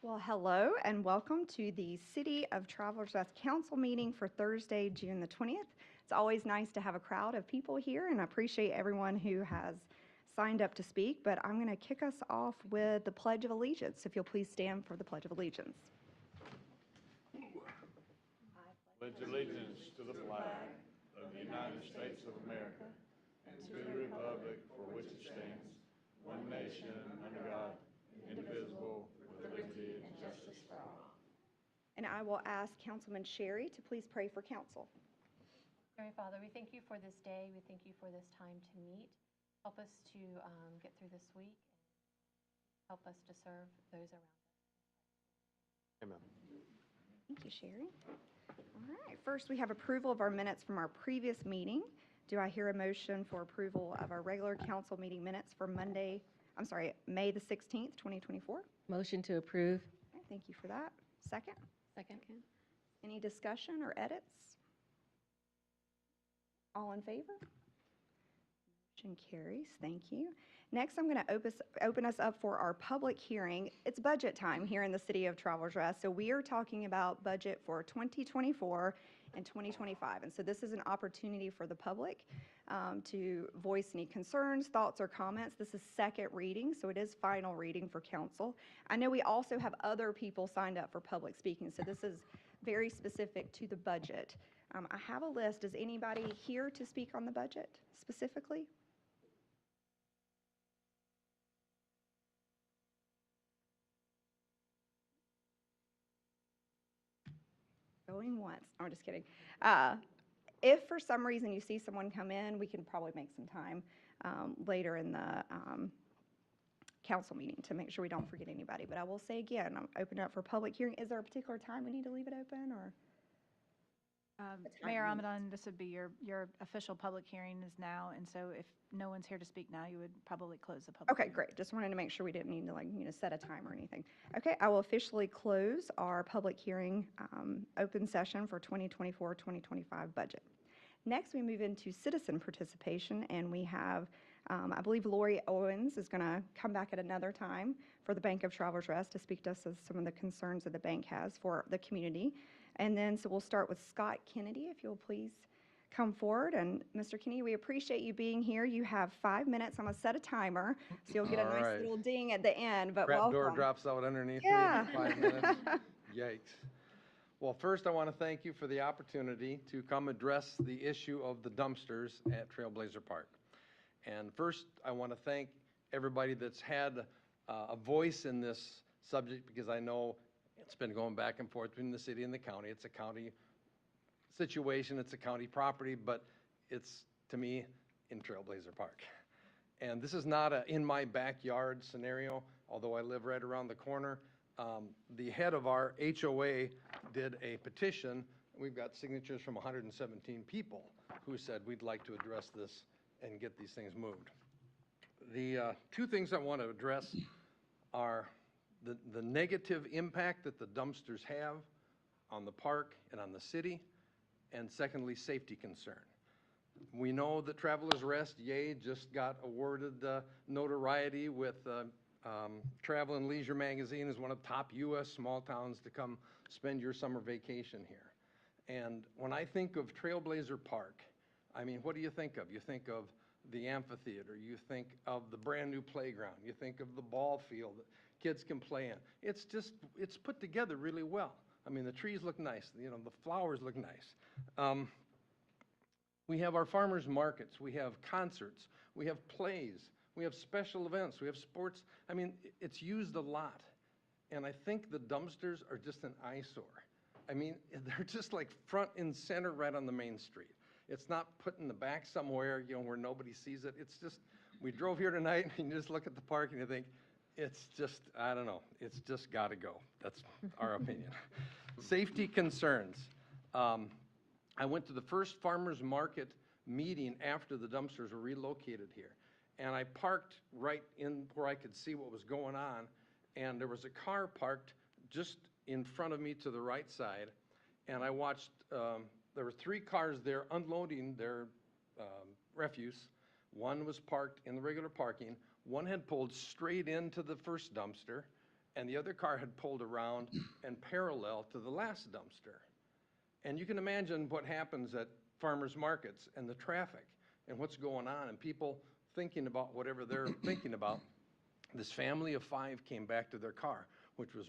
Well, hello and welcome to the City of Travelers Rest Council meeting for Thursday, June the 20th. It's always nice to have a crowd of people here, and I appreciate everyone who has signed up to speak, but I'm going to kick us off with the Pledge of Allegiance. If you'll please stand for the Pledge of Allegiance. Pledge allegiance to the flag of the United States of America and to the republic for which it stands, one nation under God, indivisible, with liberty and justice for all. And I will ask Councilman Sherry to please pray for council. Heavenly Father, we thank you for this day. We thank you for this time to meet. Help us to get through this week and help us to serve those around us. Amen. Thank you, Sherry. All right, first we have approval of our minutes from our previous meeting. Do I hear a motion for approval of our regular council meeting minutes for May the 16th, 2024? Motion to approve. Okay, thank you for that. Second? Second. Any discussion or edits? All in favor? Motion carries. Thank you. Next, I'm going to open us up for our public hearing. It's budget time here in the City of Travelers Rest, so we are talking about budget for 2024 and 2025. And so this is an opportunity for the public to voice any concerns, thoughts, or comments. This is second reading, so it is final reading for council. I know we also have other people signed up for public speaking, so this is very specific to the budget. I have a list. Is anybody here to speak on the budget specifically? Going once. I'm just kidding. If for some reason you see someone come in, we can probably make some time later in the council meeting to make sure we don't forget anybody. But I will say again, I'm opening up for public hearing. Is there a particular time we need to leave it open, or? Mayor Ramadan, this would be your official public hearing is now, and so if no one's here to speak now, you would probably close the public Okay, hearing. great. Just wanted to make sure we didn't need to set a time or anything. Okay, I will officially close our public hearing open session for 2024-2025 budget. Next, we move into citizen participation, and we have, I believe Lori Owens is going to come back at another time for the Bank of Travelers Rest to speak to us of some of the concerns that the bank has for the community. And then, so we'll start with Scott Kennedy, if you'll please come forward. And Mr. Kennedy, we appreciate you being here. You have 5 minutes. I'm going to set a timer, so you'll get a nice little ding at the end, but Trap welcome. door drops out underneath Yeah. me, 5 minutes. Yikes. Well, first I want to thank you for the opportunity to come address the issue of the dumpsters at Trailblazer Park. And first, I want to thank everybody that's had a voice in this subject, because I know it's been going back and forth between the city and the county. It's a county situation, it's a county property, but it's, to me, in Trailblazer Park. And this is not a in my backyard scenario, although I live right around the corner. The head of our HOA did a petition. We've got signatures from 117 people who said we'd like to address this and get these things moved. The two things I want to address are the negative impact that the dumpsters have on the park and on the city, and secondly, safety concern. We know that Travelers Rest, just got awarded notoriety with Travel and Leisure magazine as one of the top U.S. small towns to come spend your summer vacation here. And when I think of Trailblazer Park, I mean, what do you think of? You think of the amphitheater, you think of the brand new playground, you think of the ball field that kids can play in. It's put together really well. I mean, the trees look nice, the flowers look nice. We have our farmers markets, we have concerts, we have plays, we have special events, we have sports. I mean, it's used a lot. And I think the dumpsters are just an eyesore. I mean, they're just like front and center right on the main street. It's not put in the back somewhere, where nobody sees it. It's just, we drove here tonight and you just look at the park and you think, it's just, I don't know, it's just got to go. That's our opinion. Safety concerns. I went to the first farmers market meeting after the dumpsters were relocated here. And I parked right in where I could see what was going on. And there was a car parked just in front of me to the right side. And I watched, there were 3 cars there unloading their refuse. One was parked in the regular parking. One had pulled straight into the first dumpster, and the other car had pulled around and parallel to the last dumpster. And you can imagine what happens at farmers markets and the traffic and what's going on and people thinking about whatever they're thinking about. This family of 5 came back to their car, which was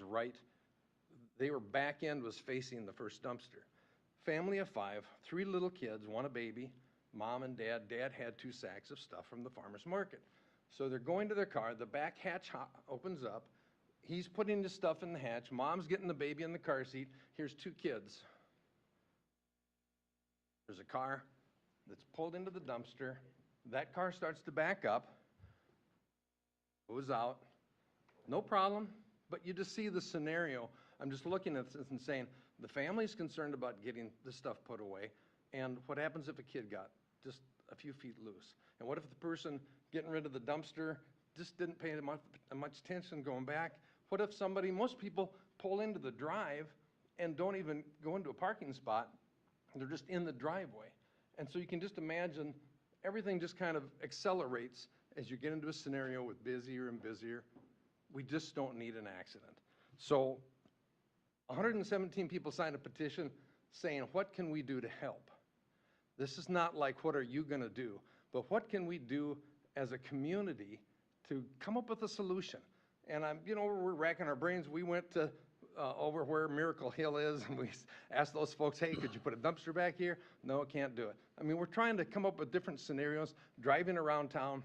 their back end was facing the first dumpster. Family of 5, 3 little kids, 1 a baby, mom and dad. Dad had 2 sacks of stuff from the farmer's market. So they're going to their car, the back hatch opens up, he's putting his stuff in the hatch, mom's getting the baby in the car seat, here's 2 kids. There's a car that's pulled into the dumpster, that car starts to back up, goes out, no problem, but you just see the scenario. I'm just looking at this and saying, the family's concerned about getting the stuff put away, and what happens if a kid got just a few feet loose? And what if the person getting rid of the dumpster just didn't pay much attention going back? What if most people pull into the drive and don't even go into a parking spot, they're just in the driveway. And so you can just imagine everything just kind of accelerates as you get into a scenario with busier and busier. We just don't need an accident. So 117 people signed a petition saying, what can we do to help? This is not like, what are you going to do? But what can we do as a community to come up with a solution? And we're racking our brains. We went to over where Miracle Hill is, and we asked those folks, hey, could you put a dumpster back here? No, can't do it. I mean, we're trying to come up with different scenarios. Driving around town,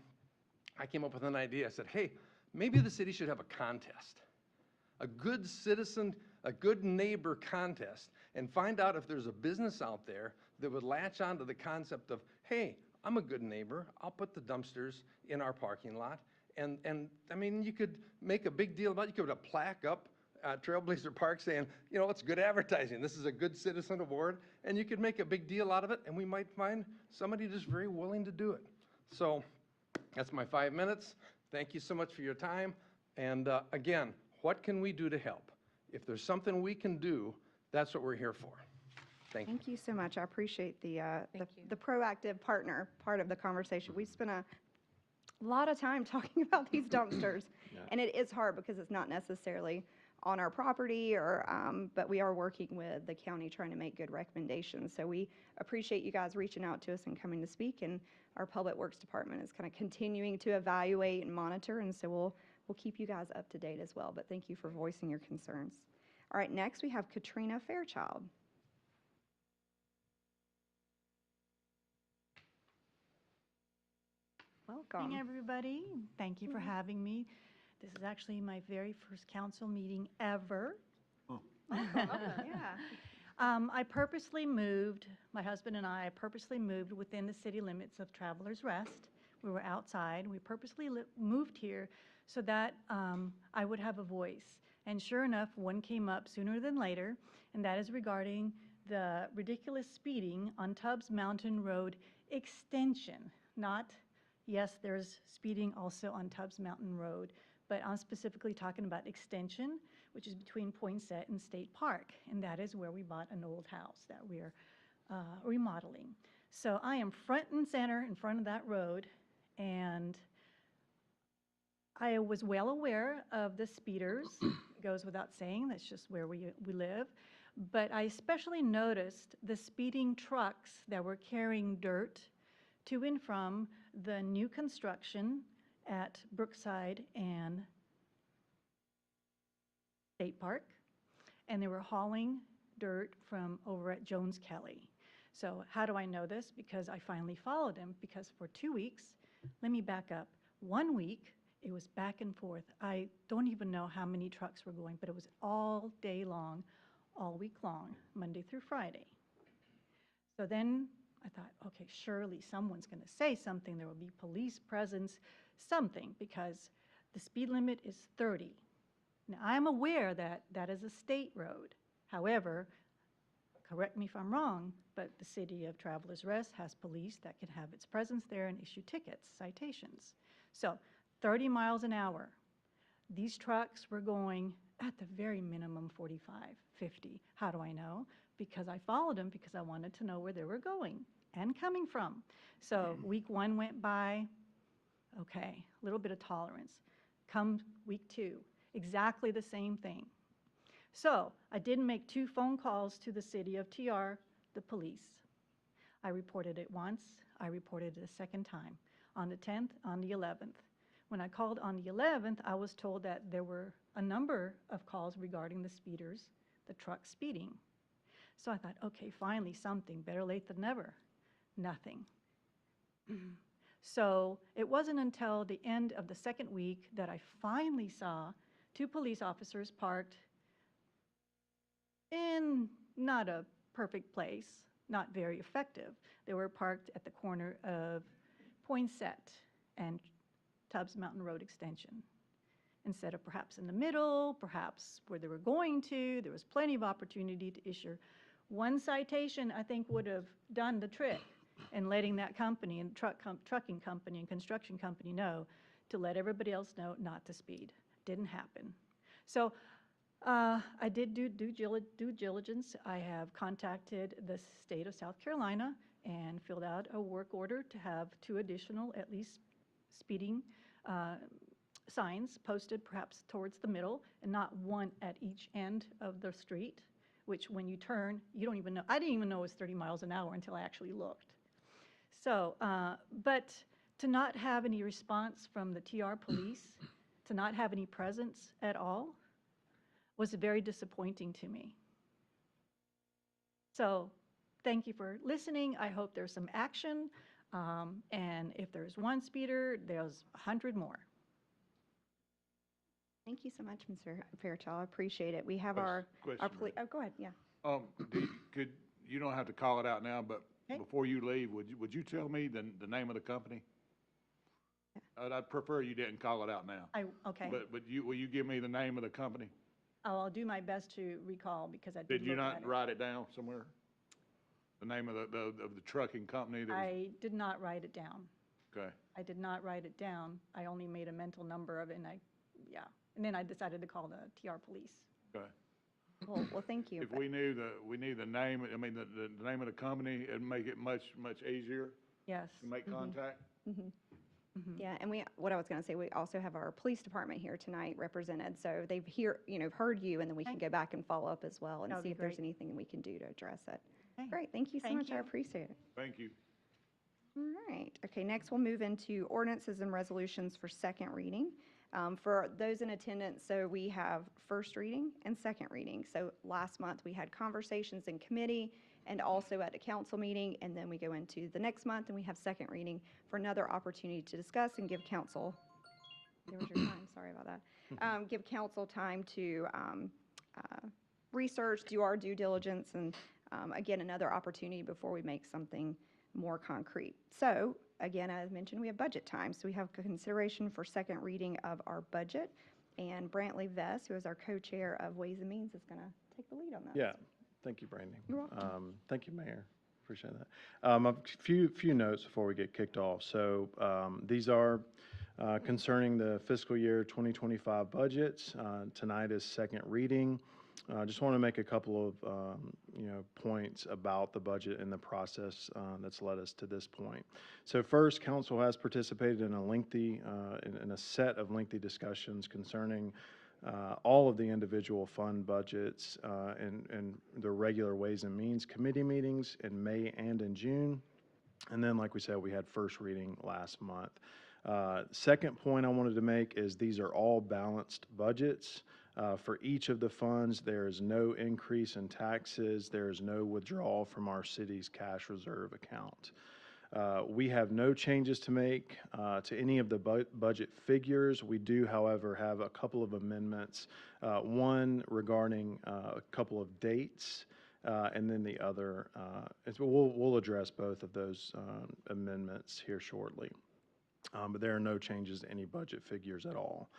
I came up with an idea. I said, hey, maybe the city should have a contest, a good citizen, a good neighbor contest, and find out if there's a business out there that would latch onto the concept of, hey, I'm a good neighbor, I'll put the dumpsters in our parking lot. And I mean, you could make a big deal about it. You could put a plaque up at Trailblazer Park saying, it's good advertising. This is a good citizen award. And you could make a big deal out of it, and we might find somebody just very willing to do it. So that's my 5 minutes. Thank you so much for your time. And again, what can we do to help? If there's something we can do, that's what we're here for. Thank you. Thank you so much. I appreciate the you. proactive partner part of the conversation. We spent a lot of time talking about these dumpsters, and it is hard because it's not necessarily on our property, but we are working with the county trying to make good recommendations. So we appreciate you guys reaching out to us and coming to speak, and our Public Works Department is kind of continuing to evaluate and monitor, and so we'll keep you guys up to date as well. But thank you for voicing your concerns. All right, next we have Katrina Fairchild. Welcome. Good evening, everybody. Thank you for having me. This is actually my very first council meeting ever. Yeah. I purposely moved, my husband and I purposely moved within the city limits of Travelers Rest. We were outside. We purposely moved here so that I would have a voice. And sure enough, one came up sooner than later, and that is regarding the ridiculous speeding on Tubbs Mountain Road extension. Yes, there's speeding also on Tubbs Mountain Road, but I'm specifically talking about extension, which is between Poinsett and State Park, and that is where we bought an old house that we're remodeling. So I am front and center in front of that road, and I was well aware of the speeders. It goes without saying, that's just where we live. But I especially noticed the speeding trucks that were carrying dirt to and from the new construction at Brookside and State Park, and they were hauling dirt from over at Jones Kelly. So how do I know this? Because I finally followed him, because for 2 weeks, let me back up. 1 week, it was back and forth. I don't even know how many trucks were going, but it was all day long, all week long, Monday through Friday. So then I thought, okay, surely someone's going to say something. There will be police presence, something, because the speed limit is 30. Now, I'm aware that that is a state road. However, correct me if I'm wrong, but the city of Travelers Rest has police that can have its presence there and issue tickets, citations. So 30 miles an hour. These trucks were going at the very minimum 45, 50. How do I know? Because I followed them, because I wanted to know where they were going and coming from. So week 1 went by, okay, a little bit of tolerance. Come week 2, exactly the same thing. So I did make 2 phone calls to the city of TR, the police. I reported it once, I reported it a second time, on the 10th, on the 11th. When I called on the 11th, I was told that there were a number of calls regarding the speeders, the truck speeding. So I thought, okay, finally something, better late than never. Nothing. So it wasn't until the end of the second week that I finally saw 2 police officers parked in not a perfect place, not very effective. They were parked at the corner of Poinsett and Tubbs Mountain Road Extension. Instead of perhaps in the middle, perhaps where they were going to, there was plenty of opportunity to issue. 1 citation, I think, would have done the trick in letting that company, and trucking company and construction company know to let everybody else know not to speed. Didn't happen. So I did do due diligence. I have contacted the state of South Carolina and filled out a work order to have 2 additional, at least, speeding signs posted perhaps towards the middle and not 1 at each end of the street, which when you turn, you don't even know. I didn't even know it was 30 miles an hour until I actually looked. So, but to not have any response from the TR police, to not have any presence at all, was very disappointing to me. So thank you for listening. I hope there's some action. And if there's 1 speeder, there's 100 more. Thank you so much, Mr. Fairchild. I appreciate it. We have Question, our police, oh, go ahead, yeah. You don't have to call it out now, but Okay. before you leave, would you tell me the name of the company? I'd prefer you didn't call it out now. Okay. But will you give me the name of the company? I'll do my best to recall because I did Did you look not at it. write it down somewhere? The name of the trucking company that was, I did not write it down. okay. I did not write it down. I only made a mental number of it, and yeah. And then I decided to call the TR police. Okay. Well, thank you. If we knew the name, I mean, the name of the company, it'd make it much easier Yes. to make contact. Yeah, and what I was going to say, we also have our police department here tonight represented, so they've heard you, and then we can Okay. go back and follow up as well and That would see be if there's great. anything we can do to address it. Okay. Great, thank you so Thank much, I you. appreciate it. Thank you. All right, okay, next we'll move into ordinances and resolutions for second reading. For those in attendance, so we have first reading and second reading. So last month, we had conversations in committee and also at the council meeting, and then we go into the next month and we have second reading for another opportunity to discuss and give council, there was your time, sorry about that. Give council time to research, do our due diligence, and again, another opportunity before we make something more concrete. So again, as mentioned, we have budget time. So we have consideration for second reading of our budget. And Brantley Vess, who is our co-chair of Ways and Means, is going to take the lead on that. Yeah, thank you, Brandy. You're welcome. Thank you, Mayor. Appreciate that. A few notes before we get kicked off. So these are concerning the fiscal year 2025 budgets. Tonight is second reading. I just want to make a couple of points about the budget and the process that's led us to this point. So first, council has participated in a set of lengthy discussions concerning all of the individual fund budgets and the regular Ways and Means committee meetings in May and in June. And then, like we said, we had first reading last month. Second point I wanted to make is these are all balanced budgets. For each of the funds, there is no increase in taxes. There is no withdrawal from our city's cash reserve account. We have no changes to make to any of the budget figures. We do, however, have a couple of amendments, one regarding a couple of dates, and then the other, we'll address both of those amendments here shortly. But there are no changes to any budget figures at all.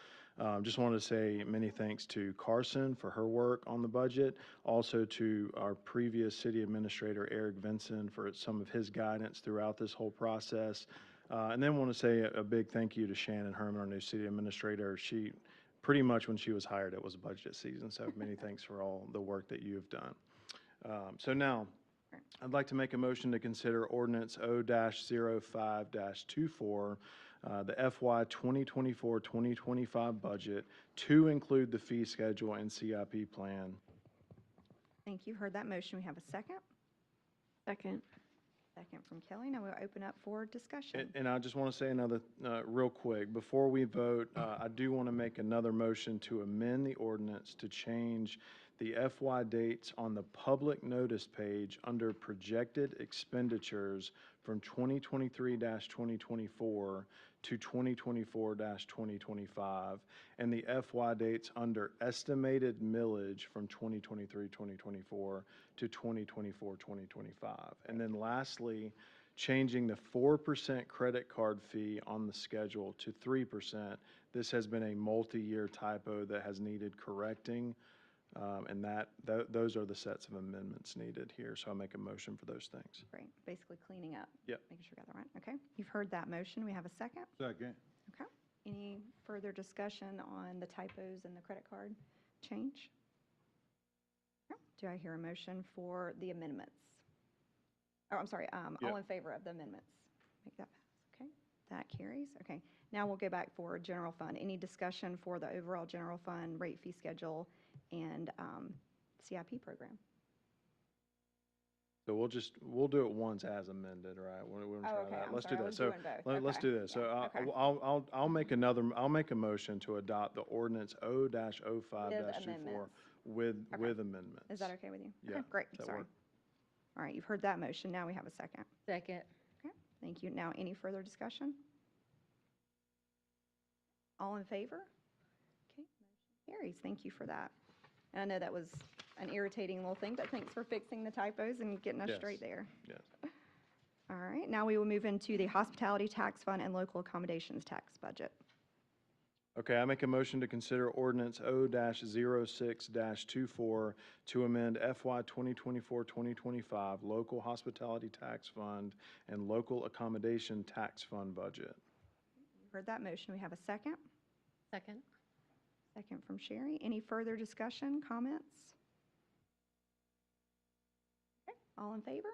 Just wanted to say many thanks to Carson for her work on the budget, also to our previous city administrator, Eric Vinson, for some of his guidance throughout this whole process. And then want to say a big thank you to Shannon Herman, our new city administrator. She, pretty much when she was hired, it was budget season, so many thanks for all the work that you have done. So now, I'd like to make a motion to consider ordinance O-05-24, the FY 2024-2025 budget to include the fee schedule and CIP plan. Thank you. Heard that motion. We have a second. Second. Second from Kelly. Now we'll open up for discussion. And I just want to say another, real quick, before we vote, I do want to make another motion to amend the ordinance to change the FY dates on the public notice page under projected expenditures from 2023-2024 to 2024-2025, and the FY dates under estimated millage from 2023-2024 to 2024-2025. And then lastly, changing the 4% credit card fee on the schedule to 3%. This has been a multi-year typo that has needed correcting, and those are the sets of amendments needed here. So I'll make a motion for those things. Great. Basically cleaning up. Yep. Making sure we got that right. Okay. You've heard that motion. We have a second. Second. Okay. Any further discussion on the typos and the credit card change? No. Do I hear a motion for the amendments? Oh, I'm sorry, all Yep. in favor of the amendments? Make that pass, okay? That carries, okay. Now we'll go back for general fund. Any discussion for the overall general fund, rate fee schedule, and CIP program? So we'll do it once as amended, right? We'll try okay, that. I'm Let's do sorry, I that. was So doing both. let's Okay, do this. So yeah, okay. I'll make a motion to adopt the ordinance O-05-24 with amendments. Is that okay with you? Yeah, Okay, great, does that sorry. work? All right, you've heard that motion. Now we have a second. Second. Okay, thank you. Now, any further discussion? All in favor? Okay, motion carries. Thank you for that. And I know that was an irritating little thing, but thanks for fixing the typos and getting us Yes. straight there. Yes. All right, now we will move into the hospitality tax fund and local accommodations tax budget. Okay, I make a motion to consider ordinance O-06-24 to amend FY 2024-2025 local hospitality tax fund and local accommodation tax fund budget. You heard that motion. We have a second. Second. Second from Sherry. Any further discussion, comments? Okay, all in favor?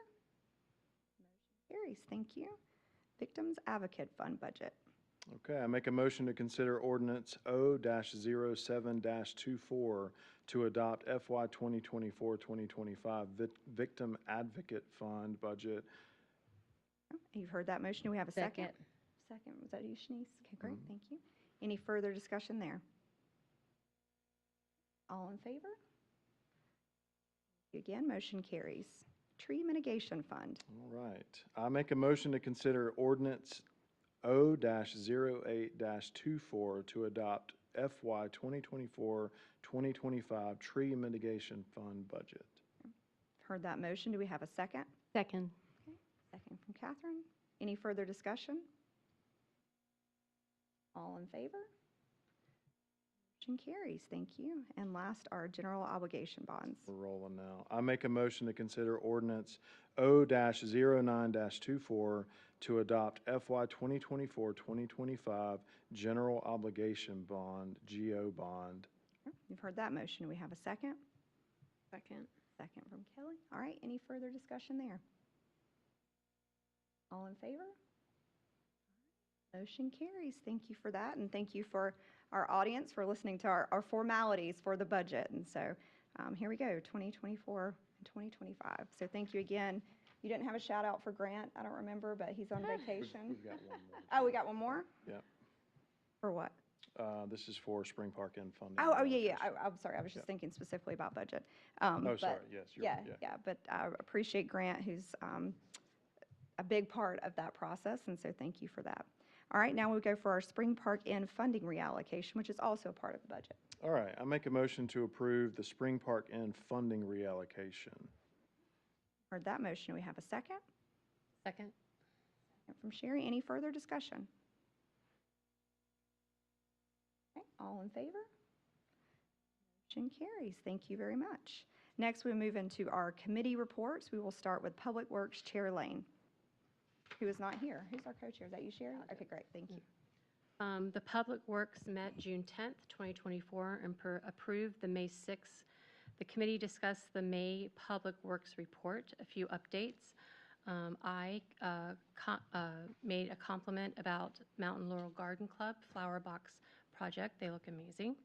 Motion carries. Thank you. Victims Advocate Fund budget. Okay, I make a motion to consider ordinance O-07-24 to adopt FY 2024-2025 Victim Advocate Fund budget. You've heard that motion. Do we have a second? Second. Second. Was that you, Shanice? Okay, great. Thank you. Any further discussion there? All in favor? Again, motion carries. Tree Mitigation Fund. All right. I make a motion to consider ordinance O-08-24 to adopt FY 2024-2025 Tree Mitigation Fund budget. Heard that motion. Do we have a second? Second. Second from Catherine. Any further discussion? All in favor? Motion carries. Thank you. And last, our general obligation bonds. We're rolling now. I make a motion to consider ordinance O-09-24 to adopt FY 2024-2025 General Obligation Bond, GO Bond. You've heard that motion. Do we have a second? Second. Second from Kelly. All right, any further discussion there? All in favor? Motion carries. Thank you for that, and thank you for our audience for listening to our formalities for the budget. And so here we go, 2024 and 2025. So thank you again. You didn't have a shout out for Grant, I don't remember, but he's on vacation. We've got one more. Oh, we got one more? Yep. For what? This is for Spring Park Inn funding. Oh, yeah. allocation. I'm sorry, I was just Yeah. thinking specifically about budget. Oh, But sorry, yes, you're Yeah, right, yeah. yeah, but I appreciate Grant, who's a big part of that process, and so thank you for that. All right, now we go for our Spring Park Inn funding reallocation, which is also a part of the budget. All right, I make a motion to approve the Spring Park Inn funding reallocation. Heard that motion. We have a second? Second. Second from Sherry. Any further discussion? Okay, all in favor? Motion carries. Thank you very much. Next, we move into our committee reports. We will start with Public Works Chair Lane, who is not here. Who's our co-chair? Is that you, Sherry? Okay, great. Thank you. The Public Works met June 10th, 2024, and approved the May 6th. The committee discussed the May Public Works report, a few updates. I made a compliment about Mountain Laurel Garden Club Flower Box project. They look amazing.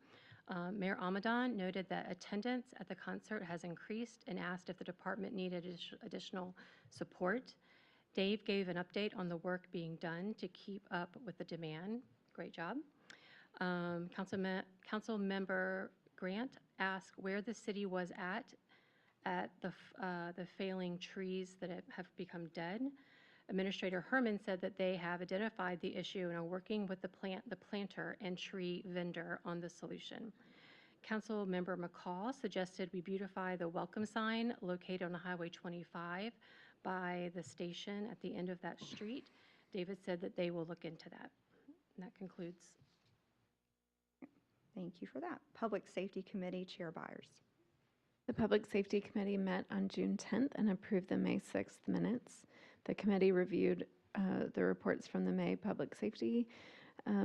Mayor Amadon noted that attendance at the concert has increased and asked if the department needed additional support. Dave gave an update on the work being done to keep up with the demand. Great job. Council Member Grant asked where the city was at the failing trees that have become dead. Administrator Herman said that they have identified the issue and are working with the planter and tree vendor on the solution. Council Member McCall suggested we beautify the welcome sign located on Highway 25 by the station at the end of that street. David said that they will look into that. And that concludes. Thank you for that. Public Safety Committee, Chair Byers. The Public Safety Committee met on June 10th and approved the May 6th minutes. The committee reviewed the reports from the May Public Safety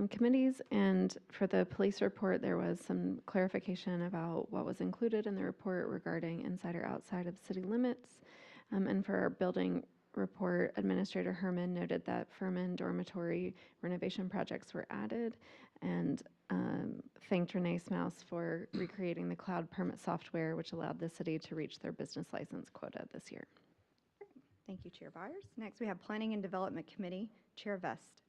committees, and for the police report, there was some clarification about what was included in the report regarding inside or outside of city limits. And for our building report, Administrator Herman noted that Furman dormitory renovation projects were added, and thanked Renee Smouse for recreating the cloud permit software, which allowed the city to reach their business license quota this year. Thank you, Chair Byers. Next, we have Planning and Development Committee, Chair Vest.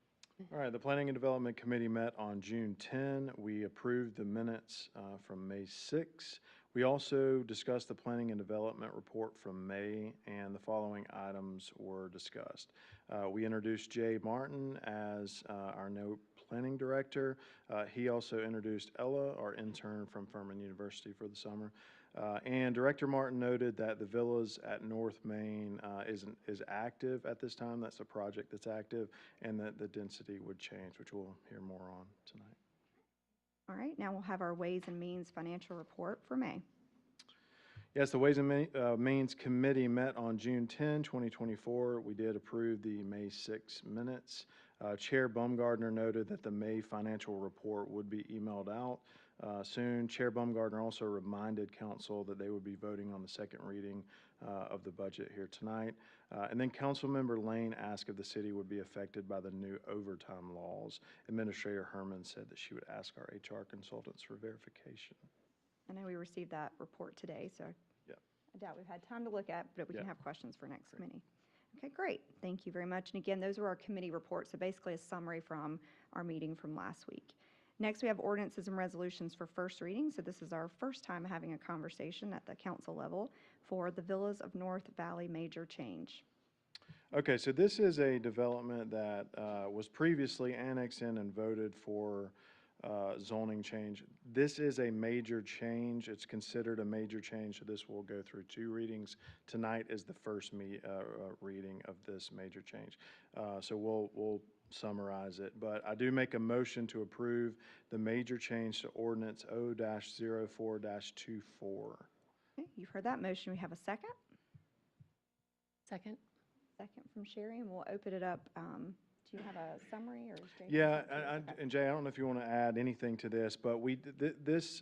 All right, the Planning and Development Committee met on June 10. We approved the minutes from May 6. We also discussed the Planning and Development report from May, and the following items were discussed. We introduced Jay Martin as our new planning director. He also introduced Ella, our intern from Furman University for the summer. And Director Martin noted that the Villas at North Main is active at this time. That's a project that's active, and that the density would change, which we'll hear more on tonight. All right, now we'll have our Ways and Means financial report for May. Yes, the Ways and Means Committee met on June 10, 2024. We did approve the May 6 minutes. Chair Baumgardner noted that the May financial report would be emailed out soon. Chair Baumgardner also reminded council that they would be voting on the second reading of the budget here tonight. And then Councilmember Lane asked if the city would be affected by the new overtime laws. Administrator Herman said that she would ask our HR consultants for verification. I know we received that report today, so Yeah. I doubt we've had time to look at, but we can Yeah. have questions for next committee. Okay, great. Thank you very much. And again, those were our committee reports, so basically a summary from our meeting from last week. Next, we have ordinances and resolutions for first reading. So this is our first time having a conversation at the council level for the Villas of North Valley major change. Okay, so this is a development that was previously annexed in and voted for zoning change. This is a major change. It's considered a major change, so this will go through 2 readings. Tonight is the first reading of this major change. So we'll summarize it, but I do make a motion to approve the major change to ordinance O-04-24. Okay, you've heard that motion. We have a second. Second. Second from Sherry, and we'll open it up. Do you have a summary or? is Jay- Yeah, Okay. and Jay, I don't know if you want to add anything to this, but this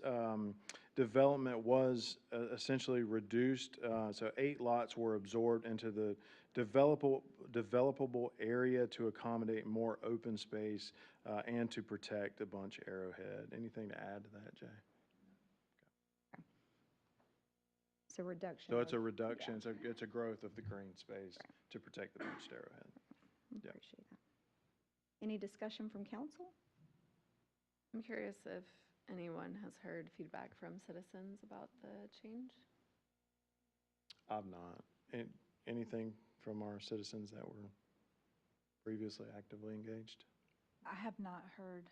development was essentially reduced. So 8 lots were absorbed into the developable area to accommodate more open space and to protect a bunch Arrowhead. Anything to add to that, Jay? So reduction. So it's a of- reduction, it's a growth of the green space to protect the bunched Arrowhead. Yeah. Appreciate that. Any discussion from council? I'm curious if anyone has heard feedback from citizens about the change? I've not. Anything from our citizens that were previously actively engaged? I have not heard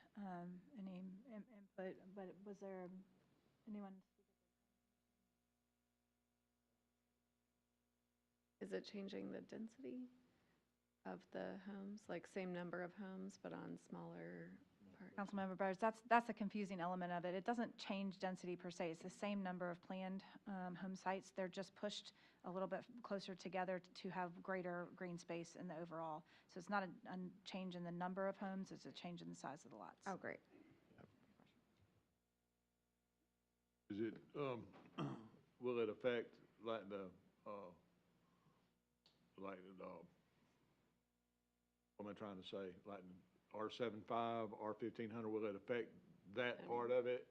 any input, but was there anyone? Is it changing the density of the homes, like same number of homes, but on smaller parts? Councilmember Byers, that's a confusing element of it. It doesn't change density per se. It's the same number of planned home sites. They're just pushed a little bit closer together to have greater green space in the overall. So it's not a change in the number of homes, it's a change in the size of the lots. Oh, great. Is it, will it affect like the like, what am I trying to say? Like R75, R1500, will it affect that part of it?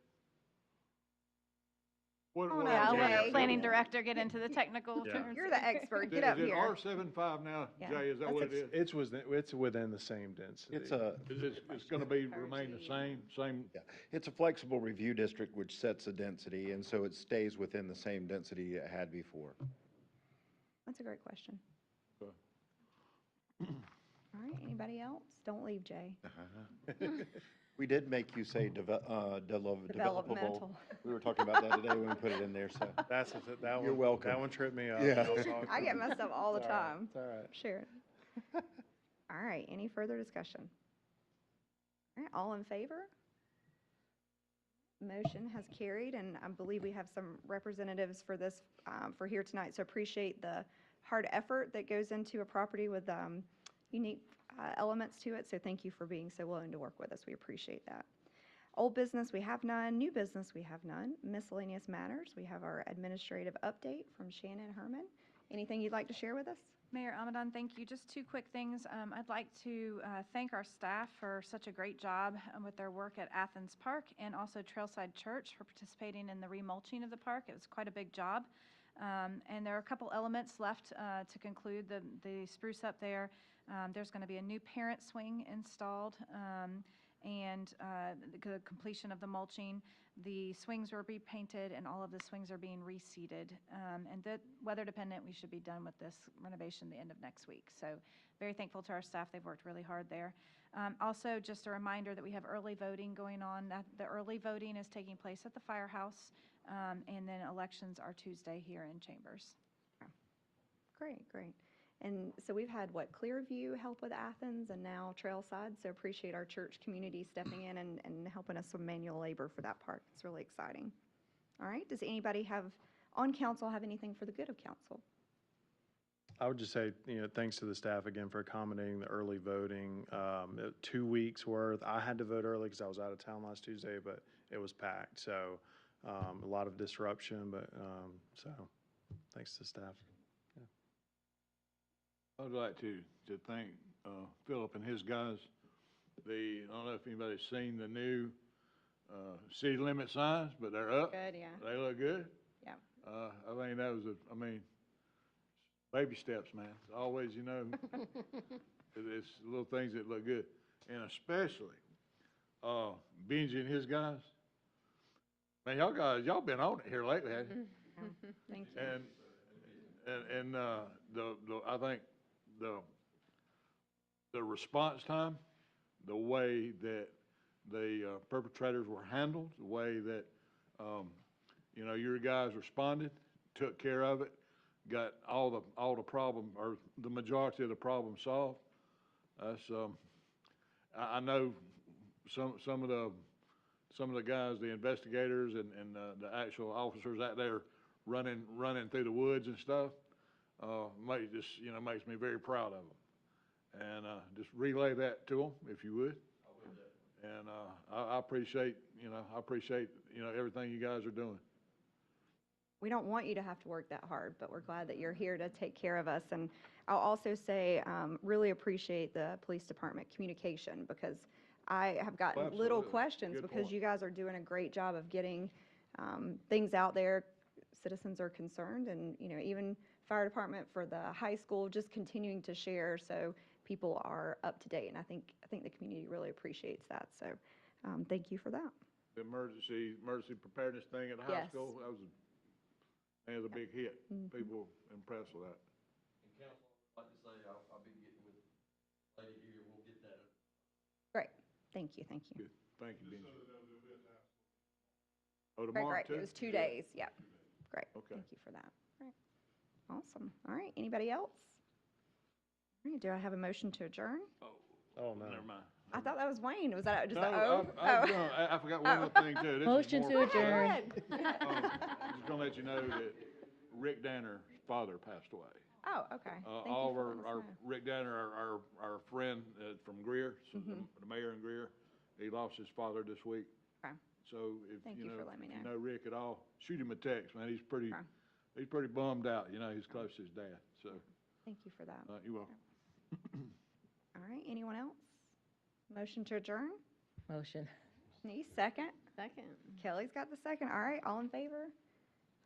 What Oh, what no, I'm I'll getting let Jay. our at- planning director get into the technical Yeah. terms. You're the expert, get Is up it here. R75 now, Yeah. Jay, is that what it is? It's within the same density. It's gonna be, remain the same? Yeah, it's a flexible review district which sets a density, and so it stays within the same density it had before. That's a great question. Okay. All right, anybody else? Don't leave, Jay. We did make you say developable. Developmental. We were talking about that today when we put it in there, so. That You're one, welcome. that one tripped me up. Yeah. I get messed up all the It's all right, time. It's all right. Sharon. All right, any further discussion? All right, all in favor? Motion has carried, and I believe we have some representatives for this, for here tonight, so appreciate the hard effort that goes into a property with unique elements to it, so thank you for being so willing to work with us. We appreciate that. Old business, we have none. New business, we have none. Miscellaneous matters, we have our administrative update from Shannon Herman. Anything you'd like to share with us? Mayor Amadon, thank you. Just two quick things. I'd like to thank our staff for such a great job with their work at Athens Park, and also Trailside Church for participating in the remulching of the park. It was quite a big job. And there are a couple elements left to conclude the spruce up there. There's going to be a new parent swing installed, and the completion of the mulching. The swings were repainted, and all of the swings are being reseeded. And that, weather dependent, we should be done with this renovation the end of next week. So very thankful to our staff. They've worked really hard there. Also, just a reminder that we have early voting going on. The early voting is taking place at the firehouse, and then elections are Tuesday here in Chambers. Great, great. And so we've had, Clearview help with Athens and now Trailside, so appreciate our church community stepping in and helping us with manual labor for that part. It's really exciting. All right, does anybody on council have anything for the good of council? I would just say, thanks to the staff again for accommodating the early voting. 2 weeks worth. I had to vote early because I was out of town last Tuesday, but it was packed. So a lot of disruption, but so thanks to staff. I'd like to thank Philip and his guys. I don't know if anybody's seen the new city limit signs, but they're up. Good, yeah. They look good. Yeah. I think that was baby steps, man. It's always, it's little things that look good. And especially Benji and his guys. Man, y'all been on it here lately, haven't you? Thank you. And I think the response time, the way that the perpetrators were handled, the way that, your guys responded, took care of it, got all the problem, or the majority of the problem solved. That's, I know some of the guys, the investigators and the actual officers out there running through the woods and stuff, makes me very proud of them. And just relay that to them, if you would. And I appreciate everything you guys are doing. We don't want you to have to work that hard, but we're glad that you're here to take care of us. And I'll also say, really appreciate the police department communication, because I have gotten little Absolutely. questions Good because point. you guys are doing a great job of getting things out there. Citizens are concerned, and, even fire department for the high school, just continuing to share so people are up to date. And I think the community really appreciates that. So thank you for that. The emergency preparedness thing at the high Yes. school, that was a big hit. People impressed with that. And council, I'd like to say, I'll be getting with the lady here, we'll get that. Great. Thank you, thank you. Good. Thank you, Benji. Oh, Great, tomorrow great. too? It was 2 days, yep. Great, Okay. thank you for that. Right. Awesome. All right, anybody else? All right, do I have a motion to adjourn? Oh, no. Never mind. I thought that was Wayne. Was that just No, a O? I forgot one other thing too. This is Motion more to for- adjourn. I'm just gonna let you know that Rick Danner's father passed away. Oh, okay. Thank you All of for letting us our know. Rick Danner, our friend from Greer, Mm-hmm. the mayor in Greer, he lost his father this week. Okay. So if, Thank you for letting me if you know. know Rick at all, shoot him a text, man. He's pretty Okay. bummed out, he's close to his dad, so. Thank you for that. You're welcome. All right, anyone else? Motion to adjourn? Motion. Denise, second. Second. Kelly's got the second. All right, all in favor?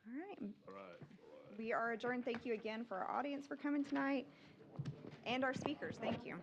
All right, All right. we are adjourned. Thank you again for our audience for coming tonight and our speakers. Thank you.